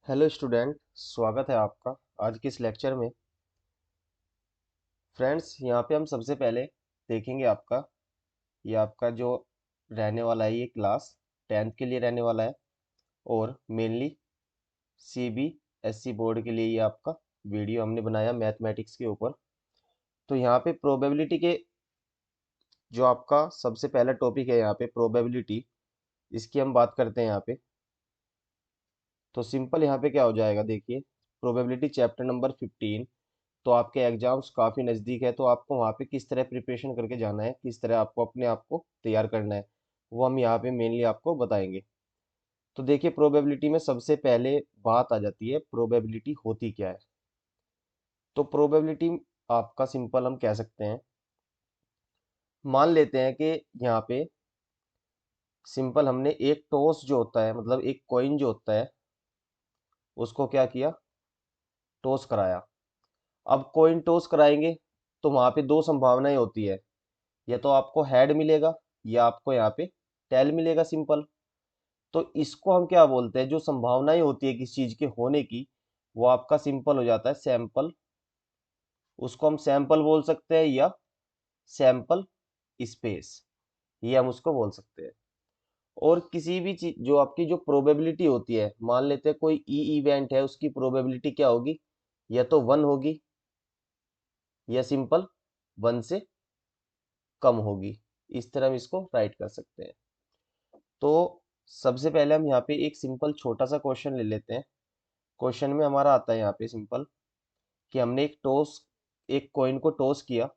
Hello student, स्वागत है आपका आज के इस लेक्चर में। फ्रेंड्स, यहाँ पे हम सबसे पहले देखेंगे ये आपका जो रहने वाला है, ये क्लास 10th के लिए रहने वाला है और मेनली सीबीएसई बोर्ड के लिए ये आपका वीडियो हमने बनाया मैथमेटिक्स के ऊपर। तो यहाँ पे प्रोबेबिलिटी के जो आपका सबसे पहला टॉपिक है, यहाँ पे प्रोबेबिलिटी, इसकी हम बात करते हैं यहाँ पे। तो सिंपल यहाँ पे क्या हो जाएगा, देखिए, प्रोबेबिलिटी चैप्टर नंबर 15। तो आपके एग्जाम्स काफ़ी नज़दीक है, तो आपको वहाँ पे किस तरह प्रिपरेशन करके जाना है, किस तरह आपको अपने आप को तैयार करना है, वो हम यहाँ पे मेनली आपको बताएंगे। तो देखिए, प्रोबेबिलिटी में सबसे पहले बात आ जाती है प्रोबेबिलिटी होती क्या है। तो प्रोबेबिलिटी आपका सिंपल हम कह सकते हैं, मान लेते हैं कि यहाँ पे सिंपल हमने एक टॉस जो होता है, मतलब एक कॉइन जो होता है, उसको क्या किया, टॉस कराया। अब कॉइन टॉस कराएंगे तो वहाँ पे दो संभावनाएं होती है, या तो आपको हेड मिलेगा या आपको यहाँ पे टेल मिलेगा सिंपल। तो इसको हम क्या बोलते हैं, जो संभावनाएं होती है किसी चीज के होने की, वो आपका सिंपल हो जाता है सैंपल। उसको हम सैंपल बोल सकते हैं या सैंपल स्पेस, ये हम उसको बोल सकते हैं। और किसी भी चीज जो आपकी जो प्रोबेबिलिटी होती है, मान लेते हैं कोई ई इवेंट है, उसकी प्रोबेबिलिटी क्या होगी, या तो 1 होगी या सिंपल 1 से कम होगी। इस तरह हम इसको राइट कर सकते हैं। तो सबसे पहले हम यहाँ पे एक सिंपल छोटा सा क्वेश्चन ले लेते हैं। क्वेश्चन में हमारा आता है यहाँ पे सिंपल कि हमने एक कॉइन को टॉस किया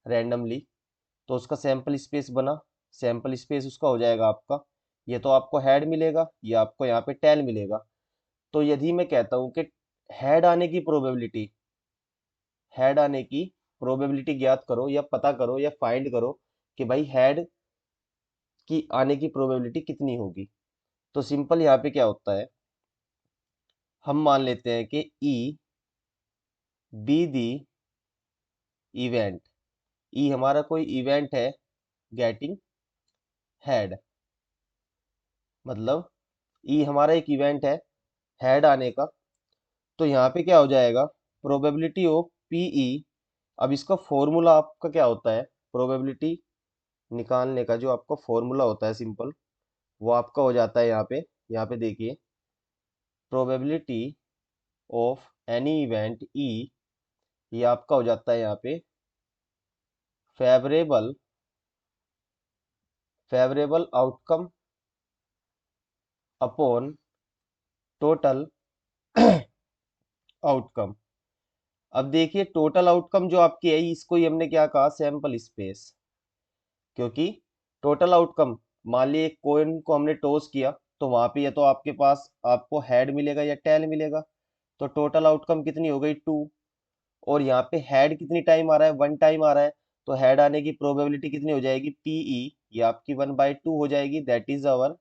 रैंडमली, तो उसका सैंपल स्पेस बना। सैंपल स्पेस उसका हो जाएगा आपका, ये तो आपको हेड मिलेगा या आपको यहाँ पे टेल मिलेगा। तो यदि मैं कहता हूँ कि हेड आने की प्रोबेबिलिटी हेड आने की प्रोबेबिलिटी ज्ञात करो या पता करो या फाइंड करो कि भाई हेड की आने की प्रोबेबिलिटी कितनी होगी। तो सिंपल यहाँ पे क्या होता है, हम मान लेते हैं कि ई बी दी इवेंट, ई हमारा कोई इवेंट है गेटिंग हेड, मतलब ई हमारा एक इवेंट है हेड आने का। तो यहाँ पे क्या हो जाएगा, प्रोबेबिलिटी ऑफ पीई। अब इसका फॉर्मूला आपका क्या होता है, प्रोबेबिलिटी निकालने का जो आपका फॉर्मूला होता है सिंपल, वो आपका हो जाता है यहाँ पे देखिए, probability of any event E, ये आपका हो जाता है यहाँ पे favourable favourable outcome upon total outcome. अब देखिए, टोटल आउटकम जो आपकी है, इसको ही हमने क्या कहा, सैंपल स्पेस। क्योंकि टोटल आउटकम, मान लीजिए एक कॉइन को हमने टॉस किया, तो वहां पे या तो आपके पास आपको हेड मिलेगा या टेल मिलेगा। तो टोटल आउटकम कितनी हो गई, 2। और यहाँ पे हेड कितनी टाइम आ रहा है, 1 टाइम आ रहा है। तो हेड आने की प्रोबेबिलिटी कितनी हो जाएगी, पीई, ये आपकी 1/2 हो जाएगी, दैट इज अवर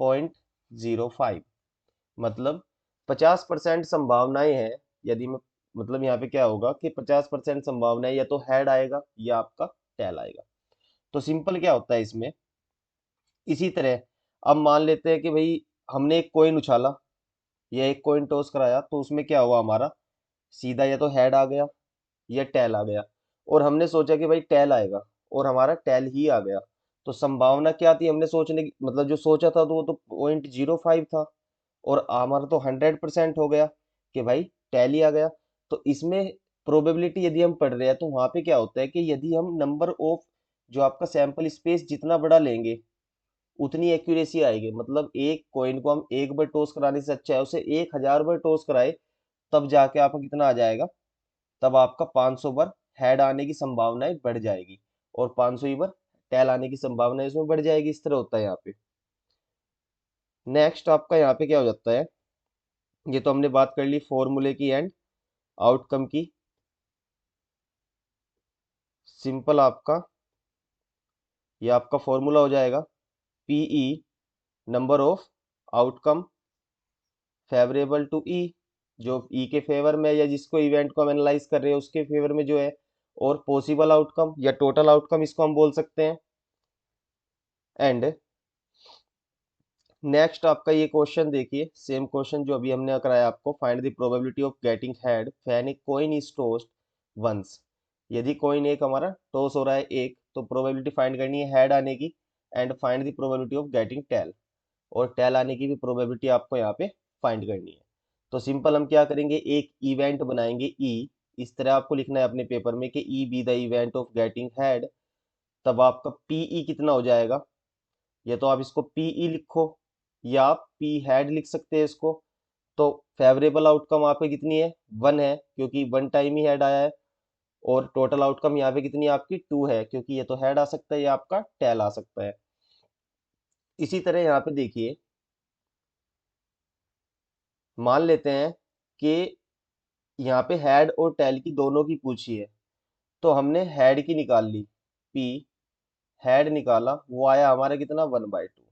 0.05। मतलब 50% संभावनाएं हैं। यदि मैं, मतलब यहाँ पे क्या होगा कि 50% संभावनाएं, या तो हेड आएगा या आपका टेल आएगा। तो सिंपल क्या होता है इसमें, इसी तरह अब मान लेते हैं कि भाई हमने एक कॉइन उछाला या एक कॉइन टॉस कराया, तो उसमें क्या हुआ, हमारा सीधा या तो हेड आ गया या टेल आ गया। और हमने सोचा कि भाई टेल आएगा, और हमारा टेल ही आ गया। तो संभावना क्या थी, हमने सोचने की, मतलब जो सोचा था तो वो तो 0.05 था, और हमारा तो 100% हो गया कि भाई टेल ही आ गया। तो इसमें प्रोबेबिलिटी यदि हम पढ़ रहे हैं, तो वहां पे क्या होता है कि यदि हम नंबर ऑफ जो आपका सैंपल स्पेस जितना बड़ा लेंगे, उतनी एक्यूरेसी आएगी। मतलब एक कॉइन को हम एक बार टॉस कराने से अच्छा है उसे 1000 बार टॉस कराए, तब जाके आपका कितना आ जाएगा, तब आपका 500 बार हेड आने की संभावनाएं बढ़ जाएगी, और 500 ही बार टेल आने की संभावना इसमें बढ़ जाएगी। इस तरह होता है यहाँ पे। नेक्स्ट आपका यहाँ पे क्या हो जाता है, ये तो हमने बात कर ली फॉर्मूले की एंड आउटकम की। सिंपल आपका ये आपका फॉर्मूला हो जाएगा, PE number of outcome favourable to E, जो ई के फेवर में या जिसको इवेंट को हम एनालाइज कर रहे हैं उसके फेवर में जो है, और पॉसिबल आउटकम या टोटल आउटकम इसको हम बोल सकते हैं। एंड नेक्स्ट आपका ये क्वेश्चन देखिए, सेम क्वेश्चन जो अभी हमने कराया आपको, find the probability of getting head when a coin is tossed once. यदि कॉइन एक हमारा टॉस हो रहा है एक, तो प्रोबेबिलिटी फाइंड करनी है हेड आने की, and find the probability of getting tail, और टेल आने की भी प्रोबेबिलिटी आपको यहाँ पे फाइंड करनी है। तो सिंपल हम क्या करेंगे, एक इवेंट बनाएंगे ई, इस तरह आपको लिखना है अपने पेपर में कि E be the event of getting head. तब आपका पीई कितना हो जाएगा, या तो आप इसको पीई लिखो या आप पी हेड लिख सकते हैं इसको। तो फेवरेबल आउटकम आपकी कितनी है, वन है, क्योंकि वन टाइम ही हेड आया है। और टोटल आउटकम यहाँ पे कितनी है आपकी, टू है, क्योंकि ये तो हेड आ सकता है, ये आपका टेल आ सकता है। इसी तरह यहाँ पे देखिए, मान लेते हैं कि यहाँ पे हेड और टेल की दोनों की पूछी है, तो हमने हेड की निकाल ली, पी हेड निकाला, वो आया हमारा कितना, 1/2।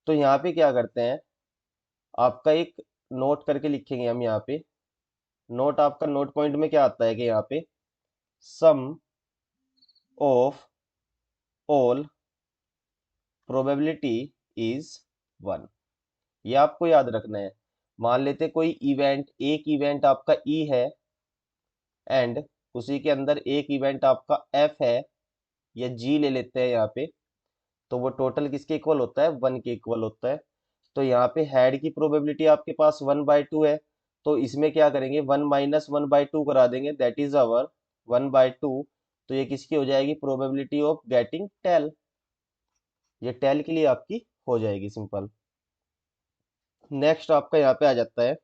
तो यहाँ पे क्या करते हैं, आपका एक नोट करके लिखेंगे हम यहाँ पे। नोट आपका नोट पॉइंट में क्या आता है कि यहाँ पे sum of all probability is one, ये आपको याद रखना है। मान लेते कोई इवेंट, एक इवेंट आपका ई है, एंड उसी के अंदर एक इवेंट आपका एफ है, या जी ले लेते हैं यहाँ पे। तो वो टोटल किसके इक्वल होता है, वन के इक्वल होता है। तो यहाँ पे हेड की प्रोबेबिलिटी आपके पास 1/2 है, तो इसमें क्या करेंगे, 1 - 1/2 करा देंगे, दैट इज अवर 1/2। तो ये किसकी हो जाएगी, प्रोबेबिलिटी ऑफ गेटिंग टेल। ये टेल के लिए आपकी हो जाएगी सिंपल। नेक्स्ट आपका यहाँ पे आ जाता है,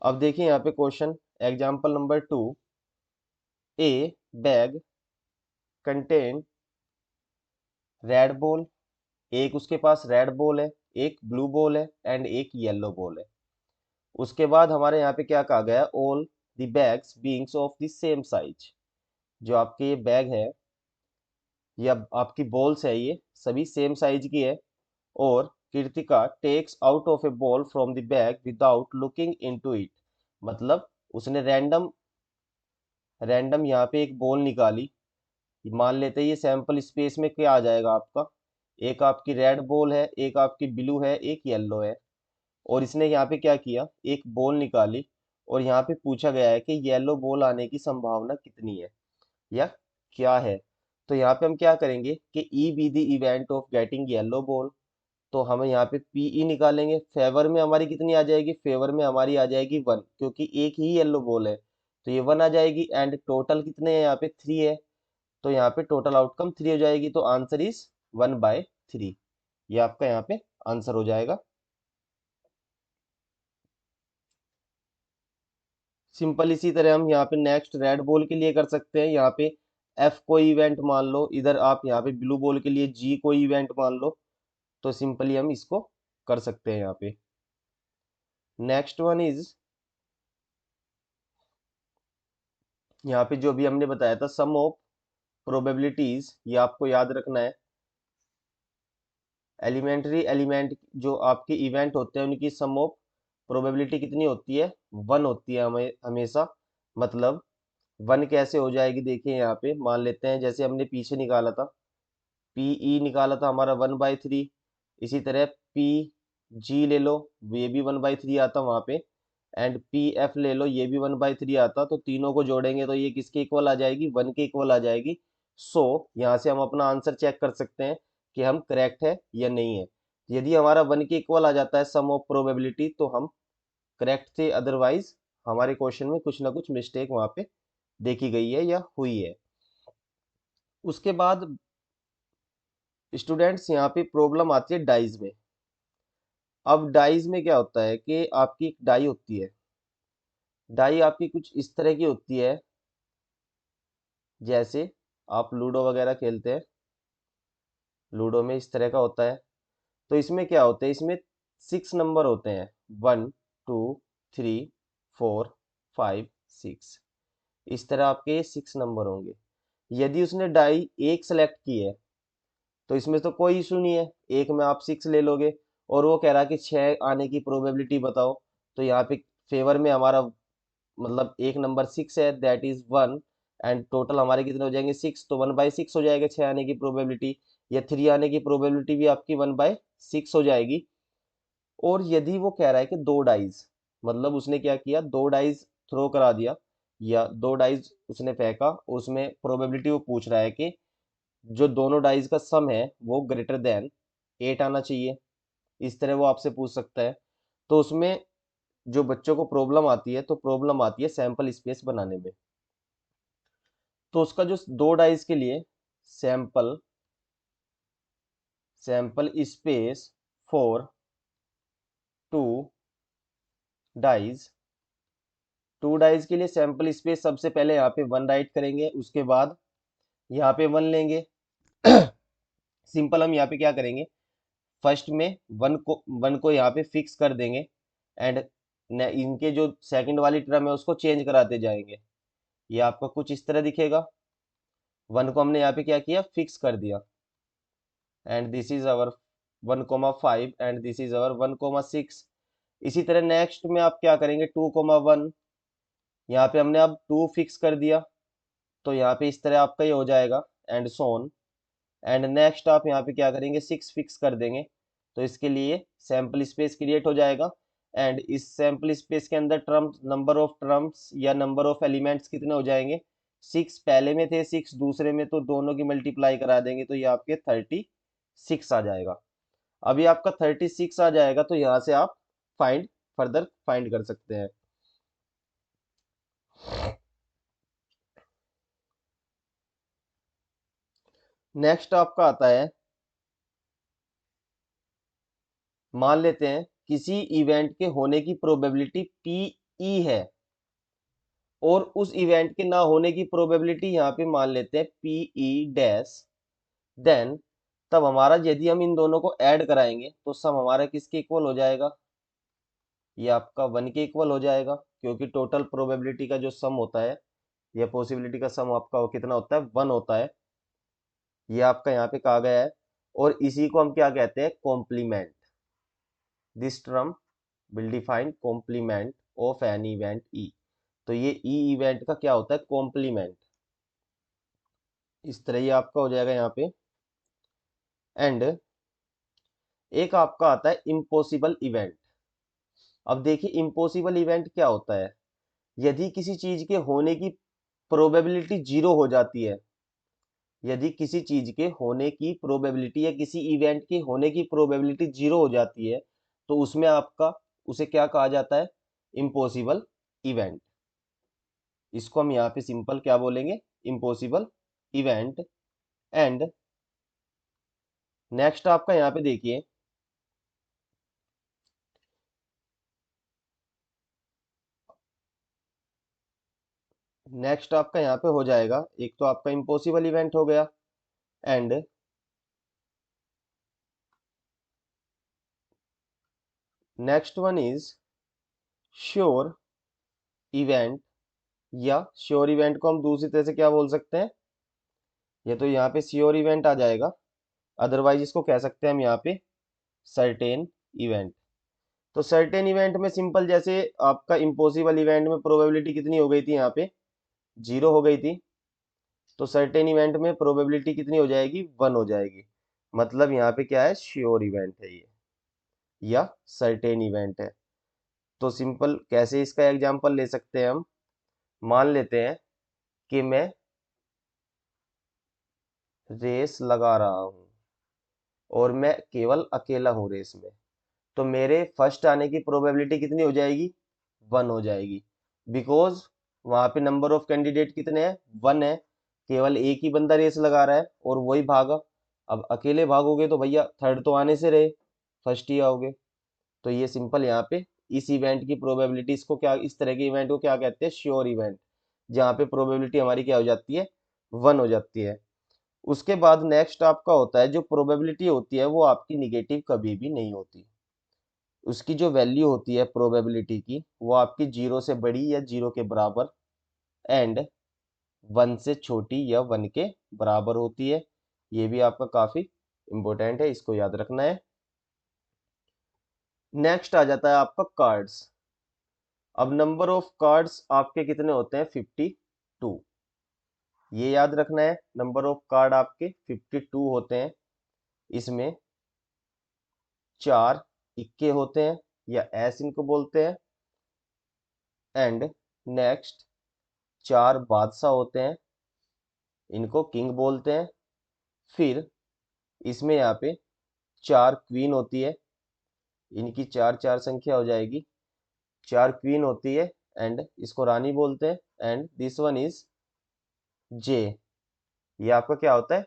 अब देखिए यहाँ पे क्वेश्चन, एग्जाम्पल नंबर 2, ए बैग कंटेन रेड बॉल, एक उसके पास रेड बॉल है, एक ब्लू बॉल है, एंड एक येलो बॉल है। उसके बाद हमारे यहाँ पे क्या कहा गया, all the bags beings of the same size. जो आपके ये बैग है, या आपकी बॉल्स है, ये सभी सेम साइज की है। और Kritika takes out of a ball from the bag without looking into it. मतलब उसने रैंडम रैंडम यहाँ पे एक बॉल निकाली, मान लेते हैं ये सैंपल स्पेस में क्या आ जाएगा आपका, एक आपकी रेड बॉल है, एक आपकी ब्लू है, एक येलो है। और इसने यहाँ पे क्या किया, एक बॉल निकाली, और यहाँ पे पूछा गया है कि येलो बॉल आने की संभावना कितनी है, या क्या है। तो यहाँ पे हम क्या करेंगे कि E be the event of getting yellow ball. तो हम यहाँ पे पीई निकालेंगे, फेवर में हमारी कितनी आ जाएगी, फेवर में हमारी आ जाएगी वन, क्योंकि एक ही येलो बॉल है, तो ये वन आ जाएगी। एंड टोटल कितने हैं यहाँ पे, थ्री है, तो यहाँ पे टोटल आउटकम थ्री हो जाएगी। तो आंसर इज 1/3, ये आपका यहाँ पे आंसर हो जाएगा। सिंपल इसी तरह हम यहाँ पे नेक्स्ट रेड बॉल के लिए कर सकते हैं। यहाँ पे एफ कोई इवेंट मान लो, इधर आप यहाँ पे ब्लू बॉल के लिए जी कोई इवेंट मान लो। तो सिंपली हम इसको कर सकते हैं यहाँ पे। नेक्स्ट वन इज, यहाँ पे जो भी हमने बताया था सम ऑफ प्रोबेबिलिटीज, ये आपको याद रखना है। एलिमेंट्री एलिमेंट जो आपके इवेंट होते हैं, उनकी सम ऑफ प्रोबेबिलिटी कितनी होती है, वन होती है हमें हमेशा। मतलब वन कैसे हो जाएगी, देखिए यहाँ पे मान लेते हैं, जैसे हमने पीछे निकाला था, पीई निकाला था हमारा 1/3। इसी तरह पी जी ले लो, ये भी 1/3 आता वहाँ पे। एंड पी एफ ले लो, ये भी 1/3 आता। तो तीनों को जोड़ेंगे तो ये किसके इक्वल आ जाएगी, वन के इक्वल आ जाएगी। सो यहाँ से हम अपना आंसर चेक कर सकते हैं कि हम करेक्ट है या नहीं है। यदि हमारा वन के इक्वल आ जाता है सम ऑफ प्रोबेबिलिटी, तो हम करेक्ट थे, अदरवाइज हमारे क्वेश्चन में कुछ ना कुछ मिस्टेक वहाँ पे देखी गई है या हुई है। उसके बाद स्टूडेंट्स यहाँ पे प्रॉब्लम आती है डाइज में। अब डाइज में क्या होता है कि आपकी एक डाई होती है, डाई आपकी कुछ इस तरह की होती है, जैसे आप लूडो वगैरह खेलते हैं, लूडो में इस तरह का होता है। तो इसमें क्या होता है, इसमें 6 नंबर होते हैं, 1 2 3 4 5 6। इस तरह आपके 6 नंबर होंगे। यदि उसने डाई एक सेलेक्ट की है, तो इसमें तो कोई इशू नहीं है, एक में आप 6 ले लोगे। और वो कह रहा है कि 6 आने की प्रोबेबिलिटी बताओ। तो यहाँ पे फेवर में हमारा मतलब एक नंबर 6 है, दैट इज 1। एंड टोटल हमारे कितने हो जाएंगे 6, तो 1/6 हो जाएगा 6 आने की प्रोबेबिलिटी, या 3 आने की प्रोबेबिलिटी भी आपकी 1/6 हो जाएगी। और यदि वो कह रहा है कि 2 डाइज, मतलब उसने क्या किया, 2 डाइज थ्रो करा दिया, या 2 डाइज उसने फेंका, उसमें प्रोबेबिलिटी वो पूछ रहा है कि जो दोनों डाइज का सम है वो ग्रेटर देन 8 आना चाहिए, इस तरह वो आपसे पूछ सकता है। तो उसमें जो बच्चों को प्रॉब्लम आती है, तो प्रॉब्लम आती है सैंपल स्पेस बनाने में। तो उसका जो 2 डाइज के लिए sample sample space for 2 dice, 2 dice के लिए सैंपल स्पेस सबसे पहले यहाँ पे 1 राइट करेंगे, उसके बाद यहाँ पे 1 लेंगे। सिंपल हम यहाँ पे क्या करेंगे, फर्स्ट में 1 को यहाँ पे फिक्स कर देंगे, एंड इनके जो सेकंड वाली टर्म है उसको चेंज कराते जाएंगे। ये आपको कुछ इस तरह दिखेगा। 1 को हमने यहाँ पे क्या किया, फिक्स कर दिया, and this is our 1,5 and this is अवर 1,6। इसी तरह नेक्स्ट में आप क्या करेंगे, 2,1, यहाँ पे हमने अब 2 फिक्स कर दिया, तो यहाँ पे इस तरह आपका ये हो जाएगा, एंड सोन। एंड नेक्स्ट आप यहाँ पे क्या करेंगे, 6 फिक्स कर देंगे, तो इसके लिए सैंपल स्पेस क्रिएट हो जाएगा। एंड इस सैंपल स्पेस के अंदर टर्म्स, नंबर ऑफ टर्म्स या नंबर ऑफ एलिमेंट्स कितने हो जाएंगे, 6 पहले में थे, 6 दूसरे में, तो दोनों की मल्टीप्लाई करा देंगे, तो ये आपके 36 आ जाएगा। अभी आपका 36 आ जाएगा, तो यहाँ से आप फर्दर फाइंड कर सकते हैं। नेक्स्ट आपका आता है, मान लेते हैं किसी इवेंट के होने की प्रोबेबिलिटी पी है, और उस इवेंट के ना होने की प्रोबेबिलिटी यहाँ पे मान लेते हैं पी ई डैश। देन तब हमारा यदि हम इन दोनों को ऐड कराएंगे तो सम हमारा किसके इक्वल हो जाएगा, ये आपका 1 के इक्वल हो जाएगा, क्योंकि टोटल प्रोबेबिलिटी का जो सम होता है या पॉसिबिलिटी का सम आपका कितना होता है, 1 होता है। ये आपका यहाँ पे कहा गया है, और इसी को हम क्या कहते हैं, complement. This term will define complement of an event E. तो ये ई इवेंट का क्या होता है, कॉम्प्लीमेंट। इस तरह ये आपका हो जाएगा यहाँ पे। एंड एक आपका आता है इम्पॉसिबल इवेंट। अब देखिए इम्पॉसिबल इवेंट क्या होता है, यदि किसी चीज के होने की प्रोबेबिलिटी 0 हो जाती है, यदि किसी चीज के होने की प्रोबेबिलिटी या किसी इवेंट के होने की प्रोबेबिलिटी 0 हो जाती है, तो उसमें आपका उसे क्या कहा जाता है, इम्पॉसिबल इवेंट। इसको हम यहाँ पे सिंपल क्या बोलेंगे, इम्पॉसिबल इवेंट। एंड नेक्स्ट आपका यहाँ पे देखिए, नेक्स्ट आपका यहाँ पे हो जाएगा, एक तो आपका इम्पॉसिबल इवेंट हो गया, and next one is sure event, या श्योर इवेंट को हम दूसरी तरह से क्या बोल सकते हैं, ये तो यहाँ पे श्योर इवेंट आ जाएगा, अदरवाइज इसको कह सकते हैं हम यहाँ पे सर्टेन इवेंट। तो सर्टेन इवेंट में सिंपल, जैसे आपका इम्पॉसिबल इवेंट में प्रोबेबिलिटी कितनी हो गई थी, यहाँ पे 0 हो गई थी, तो सर्टेन इवेंट में प्रोबेबिलिटी कितनी हो जाएगी, 1 हो जाएगी। मतलब यहाँ पे क्या है, श्योर इवेंट है ये, या सर्टेन इवेंट है। तो सिंपल कैसे इसका एग्जांपल ले सकते हैं हम, मान लेते हैं कि मैं रेस लगा रहा हूं, और मैं केवल अकेला हूं रेस में, तो मेरे फर्स्ट आने की प्रोबेबिलिटी कितनी हो जाएगी, 1 हो जाएगी, बिकॉज वहां पे नंबर ऑफ कैंडिडेट कितने हैं, 1 है, केवल एक ही बंदा रेस लगा रहा है और वही भागा। अब अकेले भागोगे तो भैया थर्ड तो आने से रहे, फर्स्ट ही आओगे। तो ये सिंपल यहाँ पे इस इवेंट की प्रोबेबिलिटी, इसको क्या, इस तरह के इवेंट को क्या कहते हैं, श्योर इवेंट, जहाँ पे प्रोबेबिलिटी हमारी क्या हो जाती है, 1 हो जाती है। उसके बाद नेक्स्ट आपका होता है, जो प्रोबेबिलिटी होती है वो आपकी निगेटिव कभी भी नहीं होती, उसकी जो वैल्यू होती है प्रोबेबिलिटी की, वो आपकी 0 से बड़ी या 0 के बराबर, एंड 1 से छोटी या 1 के बराबर होती है। ये भी आपका काफी इंपॉर्टेंट है, इसको याद रखना है। नेक्स्ट आ जाता है आपका कार्ड्स। अब नंबर ऑफ कार्ड्स आपके कितने होते हैं, 52। ये याद रखना है, नंबर ऑफ कार्ड आपके 52 होते हैं, इसमें 4 इक्के होते हैं या ऐस इनको बोलते हैं, एंड नेक्स्ट 4 बादशाह होते हैं, इनको किंग बोलते हैं। फिर इसमें यहाँ पे 4 क्वीन होती है, इनकी 4 4 संख्या हो जाएगी, 4 क्वीन होती है एंड इसको रानी बोलते हैं। एंड दिस वन इज जे, ये आपका क्या होता है,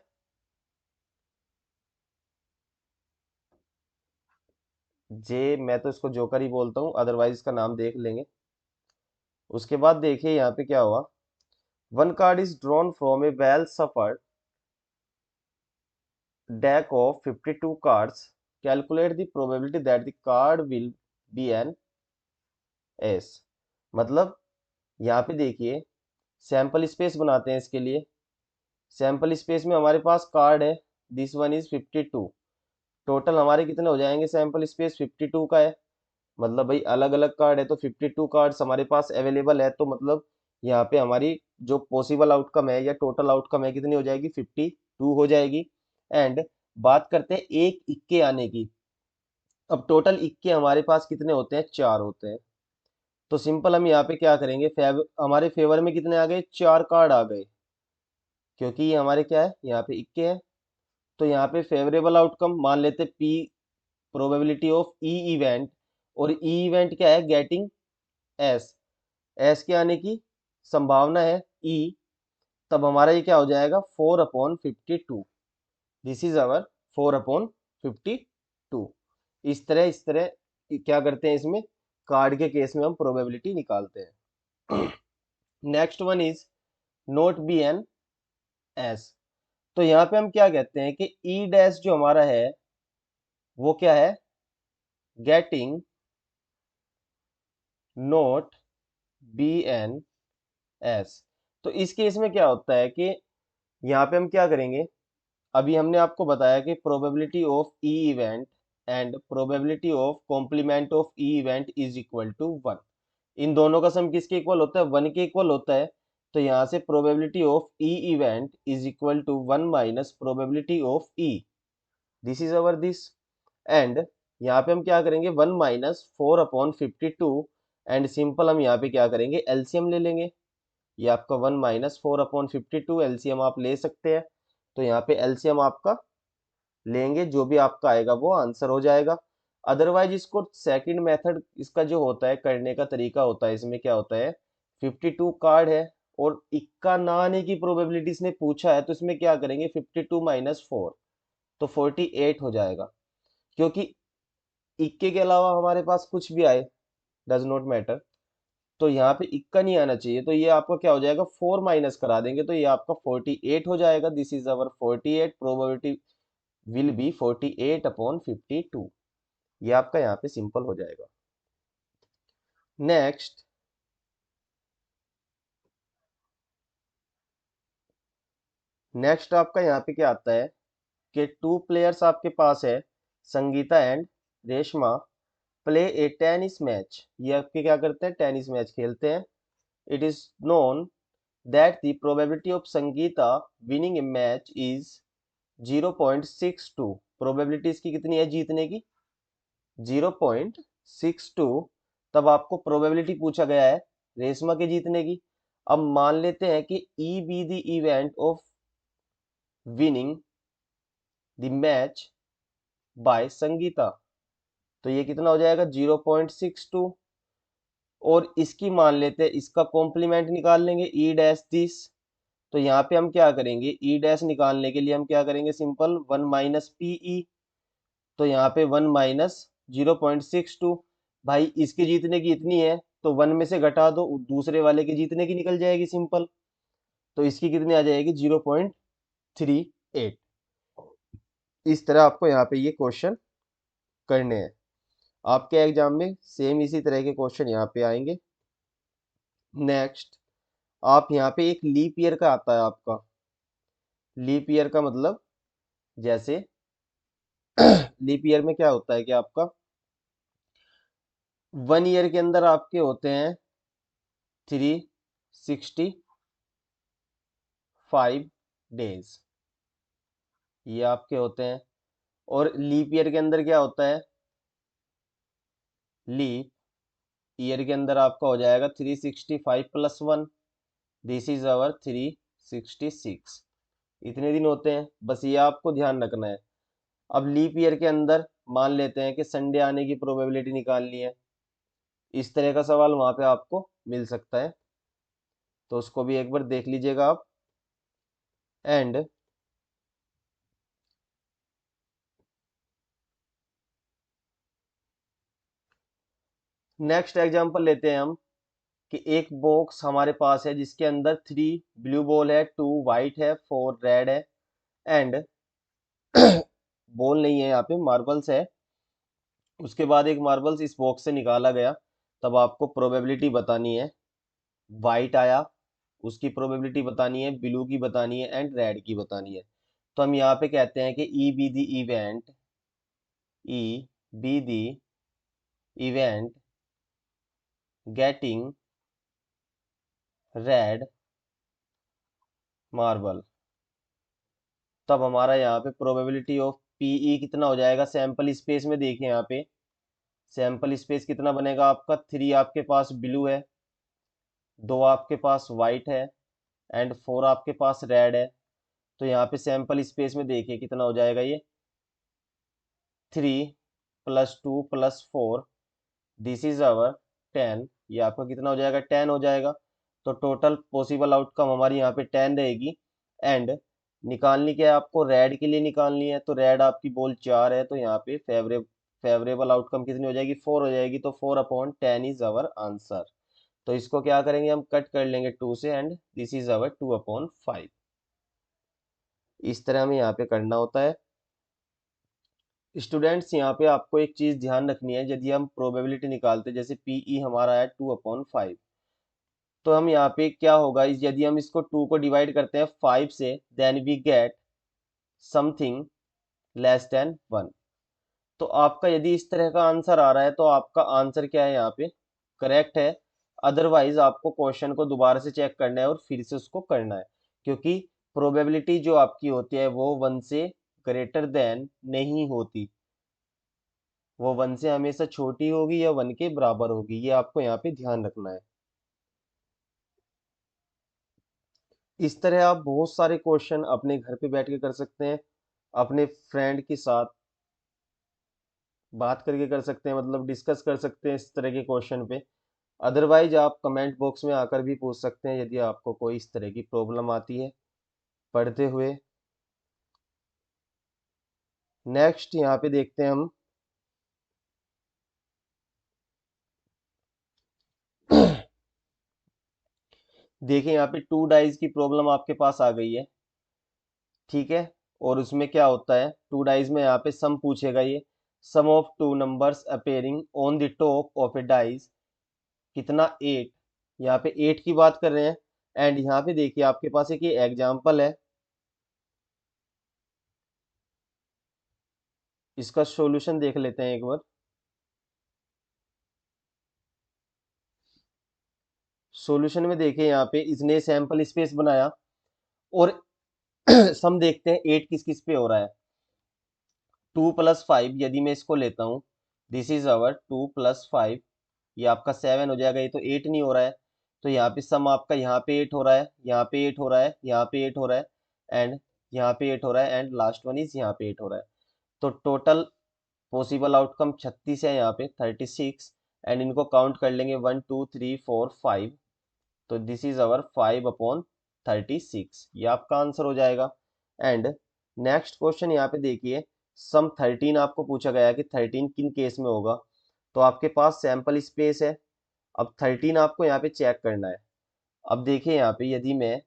जे। मैं तो इसको जोकर ही बोलता हूँ, अदरवाइज इसका नाम देख लेंगे। उसके बाद देखिए यहाँ पे क्या हुआ, one card is drawn from A well suffered deck of 52 cards, calculate the probability that the card will be an ace। मतलब यहाँ पे देखिए, सैंपल स्पेस बनाते हैं इसके लिए। सैंपल स्पेस में हमारे पास कार्ड है, दिस वन इज 52। टोटल हमारे कितने हो जाएंगे, सैंपल स्पेस 52 का है, मतलब भाई अलग अलग कार्ड है तो 52 कार्ड्स हमारे पास अवेलेबल है, तो मतलब यहाँ पे हमारी जो पॉसिबल आउटकम है या टोटल आउटकम है कितनी हो जाएगी, 52 हो जाएगी। एंड बात करते हैं एक इक्के आने की। अब टोटल इक्के हमारे पास कितने होते हैं, 4 होते हैं। तो सिंपल हम यहाँ पे क्या करेंगे, हमारे फेवर में कितने आ गए, 4 कार्ड आ गए, क्योंकि ये हमारे क्या है, यहाँ पे इक्के है। तो यहाँ पे फेवरेबल आउटकम मान लेते P, probability of E event, और ई इवेंट क्या है, गेटिंग एस, एस के आने की संभावना है ई। तब हमारा ये क्या हो जाएगा, 4/52। दिस इज अवर 4/52। इस तरह क्या करते हैं, इसमें कार्ड के केस में हम प्रोबेबिलिटी निकालते हैं। Next one is not B N S. तो यहाँ पे हम क्या कहते हैं कि ई डैश जो हमारा है वो क्या है, getting not B N S. तो इस केस में क्या होता है कि यहाँ पे हम क्या करेंगे, अभी हमने आपको बताया कि probability of E event and probability of complement of E event is equal to 1। इन दोनों का सम किसके इक्वल होता है, 1 के इक्वल होता है। तो यहाँ से probability of E event is equal to 1 minus probability of E, this is our this. And यहाँ पे हम क्या करेंगे, 1 - 4/52, एंड सिंपल हम यहाँ पे क्या करेंगे, एलसीएम ले लेंगे। ये आपका 1 - 4/52 एलसीएम आप ले सकते हैं। तो यहाँ पे एलसीएम आपका लेंगे, जो भी आपका आएगा वो आंसर हो जाएगा। अदरवाइज इसको सेकंड मेथड इसका जो होता है करने का तरीका होता है, इसमें क्या होता है, 52 कार्ड है और इक्का ना आने की प्रोबेबिलिटी इसने पूछा है, तो इसमें क्या करेंगे, 52 - 4, तो 48 हो जाएगा। क्योंकि इक्के के अलावा हमारे पास कुछ भी आए, डज नॉट मैटर, तो यहाँ पे इक्का नहीं आना चाहिए, तो ये आपका क्या हो जाएगा, 4 माइनस करा देंगे तो ये आपका 48 हो जाएगा। This is our 48, probability will be 48/52। ये आपका यहाँ पे सिंपल हो जाएगा। नेक्स्ट नेक्स्ट आपका यहाँ पे क्या आता है कि 2 प्लेयर्स आपके पास है, Sangeeta and Reshma, play A tennis match. ये आपके क्या करते हैं, टेनिस मैच खेलते हैं। It is known that the probability of Sangeeta winning A match is 0.62। Probability इसकी कितनी है जीतने की, 0.62। तब आपको प्रोबेबिलिटी पूछा गया है रेशमा के जीतने की। अब मान लेते हैं कि E be the event of winning the match by Sangeeta, तो ये कितना हो जाएगा, 0.62। और इसकी मान लेते हैं, इसका कॉम्प्लीमेंट निकाल लेंगे, ई डैश दिस। तो यहाँ पे हम क्या करेंगे, ई डैश निकालने के लिए हम क्या करेंगे, सिंपल 1 - PE। तो यहाँ पे 1 - 0.62, भाई इसके जीतने की इतनी है तो 1 में से घटा दो, दूसरे वाले के जीतने की निकल जाएगी सिंपल। तो इसकी कितनी आ जाएगी, 0.38। इस तरह आपको यहाँ पे ये क्वेश्चन करने हैं। आपके एग्जाम में सेम इसी तरह के क्वेश्चन यहाँ पे आएंगे। नेक्स्ट आप यहाँ पे एक लीप ईयर का आता है आपका, लीप ईयर का मतलब जैसे लीप ईयर में क्या होता है कि आपका 1 ईयर के अंदर आपके होते हैं 365 5 days, ये आपके होते हैं। और लीप ईयर के अंदर क्या होता है, लीप ईयर के अंदर आपका हो जाएगा 365 + 1, दिस इज अवर 366, इतने दिन होते हैं, बस ये आपको ध्यान रखना है। अब लीप ईयर के अंदर मान लेते हैं कि संडे आने की प्रोबेबिलिटी निकालनी है, इस तरह का सवाल वहां पे आपको मिल सकता है, तो उसको भी एक बार देख लीजिएगा आप। एंड नेक्स्ट एग्जांपल लेते हैं हम, कि एक बॉक्स हमारे पास है जिसके अंदर 3 ब्लू बॉल है, 2 वाइट है, 4 रेड है, एंड बॉल नहीं है, यहाँ पे मार्बल्स है। उसके बाद एक मार्बल्स इस बॉक्स से निकाला गया, तब आपको प्रोबेबिलिटी बतानी है। वाइट आया, उसकी प्रोबेबिलिटी बतानी है, ब्लू की बतानी है, एंड रेड की बतानी है। तो हम यहाँ पे कहते हैं कि E be the event getting red marble. तब हमारा यहाँ पे प्रोबेबिलिटी ऑफ पीई कितना हो जाएगा, सैंपल स्पेस में देखिए यहाँ पे सैंपल स्पेस कितना बनेगा आपका, 3 आपके पास ब्लू है, 2 आपके पास वाइट है, एंड 4 आपके पास रेड है। तो यहाँ पे सैंपल स्पेस में देखिए कितना हो जाएगा, ये 3 + 2 + 4, दिस इज अवर 10, ये आपका कितना हो जाएगा, 10 हो जाएगा। तो टोटल पॉसिबल आउटकम हमारी यहाँ पे 10 रहेगी। एंड निकालनी क्या है आपको, रेड के लिए निकालनी है, तो रेड आपकी बॉल 4 है, तो यहाँ पे फेवरेबल आउटकम कितनी हो जाएगी, 4 हो जाएगी, तो 4/10 इज अवर आंसर। तो इसको क्या करेंगे, हम कट कर लेंगे 2 से, एंड दिस इज अवर 2/5। इस तरह हमें यहाँ पे करना होता है। स्टूडेंट्स यहाँ पे आपको एक चीज ध्यान रखनी है, यदि हम प्रोबेबिलिटी निकालते हैं, जैसे पीई हमारा है 2/5, तो हम यहाँ पे क्या होगा, यदि हम इसको 2 को डिवाइड करते हैं 5 से, देन वी गेट समथिंग << 1। तो आपका यदि इस तरह का आंसर आ रहा है, तो आपका आंसर क्या है, यहाँ पे करेक्ट है। अदरवाइज आपको क्वेश्चन को दोबारा से चेक करना है और फिर से उसको करना है, क्योंकि प्रोबेबिलिटी जो आपकी होती है वो 1 से ग्रेटर देन नहीं होती, वो 1 से हमेशा छोटी होगी या 1 के बराबर होगी, ये आपको यहाँ पे ध्यान रखना है। इस तरह आप बहुत सारे क्वेश्चन अपने घर पे बैठ के कर सकते हैं, अपने फ्रेंड के साथ बात करके कर सकते हैं, मतलब डिस्कस कर सकते हैं इस तरह के क्वेश्चन पे। अदरवाइज आप कमेंट बॉक्स में आकर भी पूछ सकते हैं यदि आपको कोई इस तरह की प्रॉब्लम आती है पढ़ते हुए। नेक्स्ट यहाँ पे देखते हैं हम देखिए यहाँ पे 2 डाइज की प्रॉब्लम आपके पास आ गई है, ठीक है। और उसमें क्या होता है, 2 डाइज में यहाँ पे सम पूछेगा, ये sum of 2 numbers appearing on the top of a dice, कितना 8, यहाँ पे 8 की बात कर रहे हैं। एंड यहाँ पे देखिए आपके पास एक ये एग्जाम्पल है, इसका सॉल्यूशन देख लेते हैं एक बार। सॉल्यूशन में देखिए यहाँ पे इसने सैंपल स्पेस बनाया, और सम देखते हैं 8 किस किस पे हो रहा है। 2 + 5 यदि मैं इसको लेता हूँ, दिस इज अवर 2 + 5, ये आपका 7 हो जाएगा, ये तो 8 नहीं हो रहा है। तो यहाँ पे सम आपका यहाँ पे 8 हो रहा है, यहाँ पे 8 हो रहा है, यहाँ पे 8 हो रहा है, एंड यहाँ पे 8 हो रहा है, एंड लास्ट वन इज यहाँ पे 8 हो रहा है। तो टोटल पॉसिबल आउटकम 36 है, यहाँ पे 36। एंड इनको काउंट कर लेंगे 1 2 3 4 5, तो दिस इज अवर 5/36, ये आपका आंसर हो जाएगा। एंड नेक्स्ट क्वेश्चन यहाँ पे देखिए, सम 13 आपको पूछा गया है कि 13 किन केस में होगा। तो आपके पास सैंपल स्पेस है, अब 13 आपको यहाँ पे चेक करना है। अब देखिए यहाँ पे यदि मैं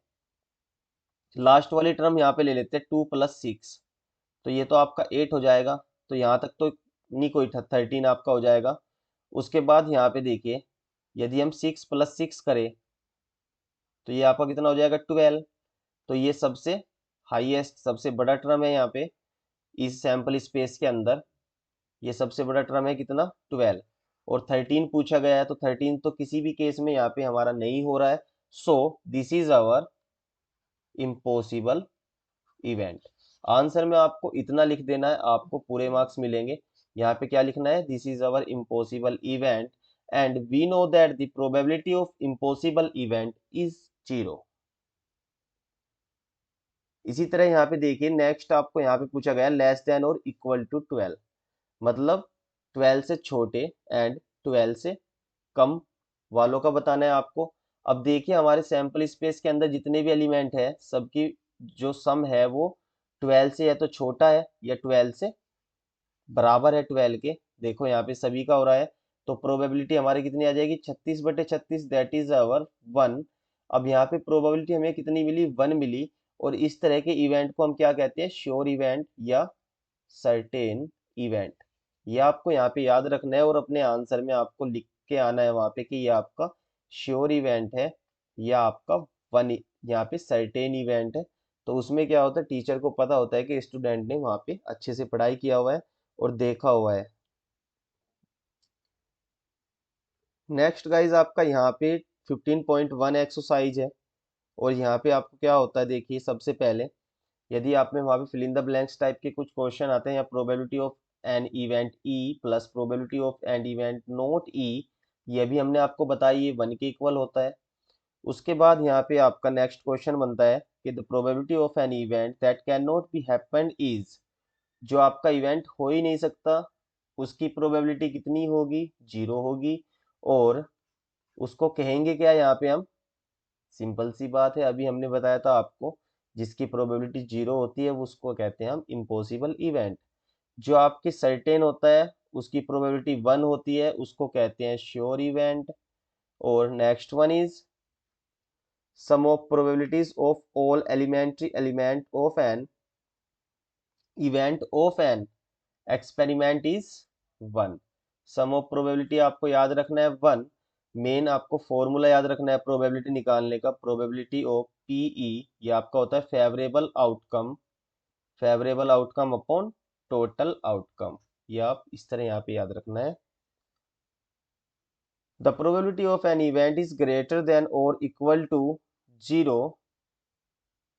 लास्ट वाली टर्म यहाँ पे ले लेते हैं 2 + 6, तो ये तो आपका 8 हो जाएगा, तो यहाँ तक तो नहीं, कोई 13 आपका हो जाएगा। उसके बाद यहाँ पे देखिए, यदि हम 6 + 6 करें, तो ये आपका कितना हो जाएगा, 12। तो ये सबसे हाईएस्ट, सबसे बड़ा टर्म है यहाँ पे इस सैंपल स्पेस के अंदर, ये सबसे बड़ा टर्म है कितना, 12। और 13 पूछा गया है, तो 13 तो किसी भी केस में यहाँ पे हमारा नहीं हो रहा है। So this is our impossible event. Answer में आपको इतना लिख देना है, आपको पूरे मार्क्स मिलेंगे। यहाँ पे क्या लिखना है, this is our impossible event and we know that the probability of impossible event is 0। इसी तरह यहाँ पे देखिए नेक्स्ट आपको यहाँ पे पूछा गया लेस देन और इक्वल टू 12, मतलब 12 से छोटे एंड 12 से कम वालों का बताना है आपको। अब देखिए हमारे सैंपल स्पेस के अंदर जितने भी एलिमेंट है सबकी जो सम है वो 12 से या तो छोटा है या 12 से बराबर है 12 के। देखो यहाँ पे सभी का हो रहा है, तो प्रोबेबिलिटी हमारी कितनी आ जाएगी, 36/36, दैट इज आवर 1। अब यहाँ पे प्रोबेबिलिटी हमें कितनी मिली, 1 मिली। और इस तरह के इवेंट को हम क्या कहते हैं, श्योर इवेंट या सर्टेन इवेंट। ये आपको यहाँ पे याद रखना है और अपने आंसर में आपको लिख के आना है वहां पे कि ये आपका श्योर इवेंट है या आपका वन यहाँ पे सर्टेन इवेंट है। तो उसमें क्या होता है, टीचर को पता होता है कि स्टूडेंट ने वहां पे अच्छे से पढ़ाई किया हुआ है और देखा हुआ है। नेक्स्ट गाइज आपका यहाँ पे 15.1 एक्सरसाइज है। और यहाँ पे आपको क्या होता है, देखिए सबसे पहले यदि आप में वहाँ पे fill in the blanks type के कुछ क्वेश्चन आते हैं, या probability of an event E plus probability of an event not E, ये भी हमने आपको बताया ये 1 के इक्वल होता है। उसके बाद यहाँ पे आपका नेक्स्ट क्वेश्चन बनता है कि the probability of an event that can not be happened is, जो आपका इवेंट हो ही नहीं सकता उसकी प्रोबेबिलिटी कितनी होगी, 0 होगी। और उसको कहेंगे क्या यहाँ पे हम, सिंपल सी बात है, अभी हमने बताया था आपको, जिसकी प्रोबेबिलिटी 0 होती है उसको कहते हैं हम इम्पॉसिबल इवेंट। जो आपकी सर्टेन होता है उसकी प्रोबेबिलिटी 1 होती है उसको कहते हैं श्योर इवेंट। और next one is sum of probabilities of all elementary element of an event of an experiment is 1। Sum of probability आपको याद रखना है 1। मेन आपको फॉर्मूला याद रखना है प्रोबेबिलिटी निकालने का, प्रोबेबिलिटी ऑफ पीई, ये आपका होता है favourable outcome, favourable outcome upon total outcome. ये आप इस तरह यहाँ पे याद रखना है। The probability of an event is greater than और equal to 0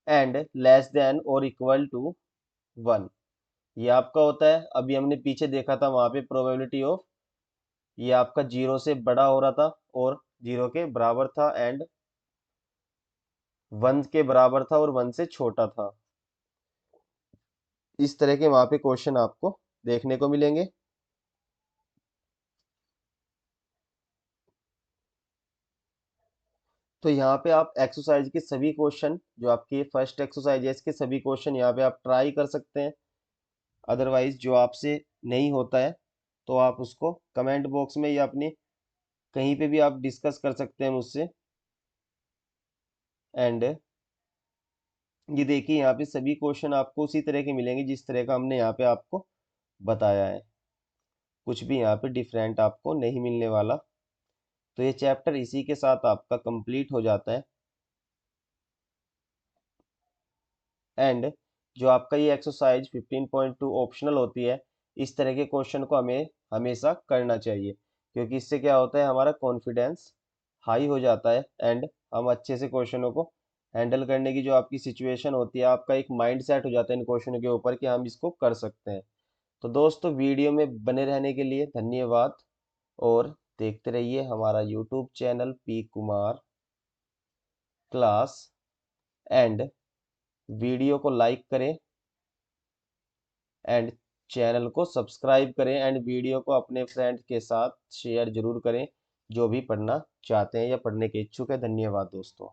and less than और इक्वल टू 1। ये आपका होता है, अभी हमने पीछे देखा था वहां पे प्रोबेबिलिटी ऑफ, ये आपका 0 से बड़ा हो रहा था और 0 के बराबर था एंड 1 के बराबर था और 1 से छोटा था। इस तरह के वहां पे क्वेश्चन आपको देखने को मिलेंगे। तो यहाँ पे आप एक्सरसाइज के सभी क्वेश्चन, जो आपकी फर्स्ट एक्सरसाइज है इसके सभी क्वेश्चन यहाँ पे आप ट्राई कर सकते हैं। अदरवाइज जो आपसे नहीं होता है तो आप उसको कमेंट बॉक्स में या अपने कहीं पे भी आप डिस्कस कर सकते हैं मुझसे। एंड ये देखिए यहाँ पे सभी क्वेश्चन आपको उसी तरह के मिलेंगे जिस तरह का हमने यहाँ पे आपको बताया है, कुछ भी यहाँ पे डिफरेंट आपको नहीं मिलने वाला। तो ये चैप्टर इसी के साथ आपका कंप्लीट हो जाता है। एंड जो आपका ये एक्सरसाइज 15.2 ऑप्शनल होती है, इस तरह के क्वेश्चन को हमें हमेशा करना चाहिए, क्योंकि इससे क्या होता है हमारा कॉन्फिडेंस हाई हो जाता है एंड हम अच्छे से क्वेश्चनों को हैंडल करने की जो आपकी सिचुएशन होती है, आपका एक माइंड सेट हो जाता है इन क्वेश्चनों के ऊपर कि हम इसको कर सकते हैं। तो दोस्तों वीडियो में बने रहने के लिए धन्यवाद और देखते रहिए हमारा YouTube channel P Kumar class. And video को लाइक करें एंड चैनल को सब्सक्राइब करें एंड वीडियो को अपने फ्रेंड के साथ शेयर जरूर करें जो भी पढ़ना चाहते हैं या पढ़ने के इच्छुक है। धन्यवाद दोस्तों।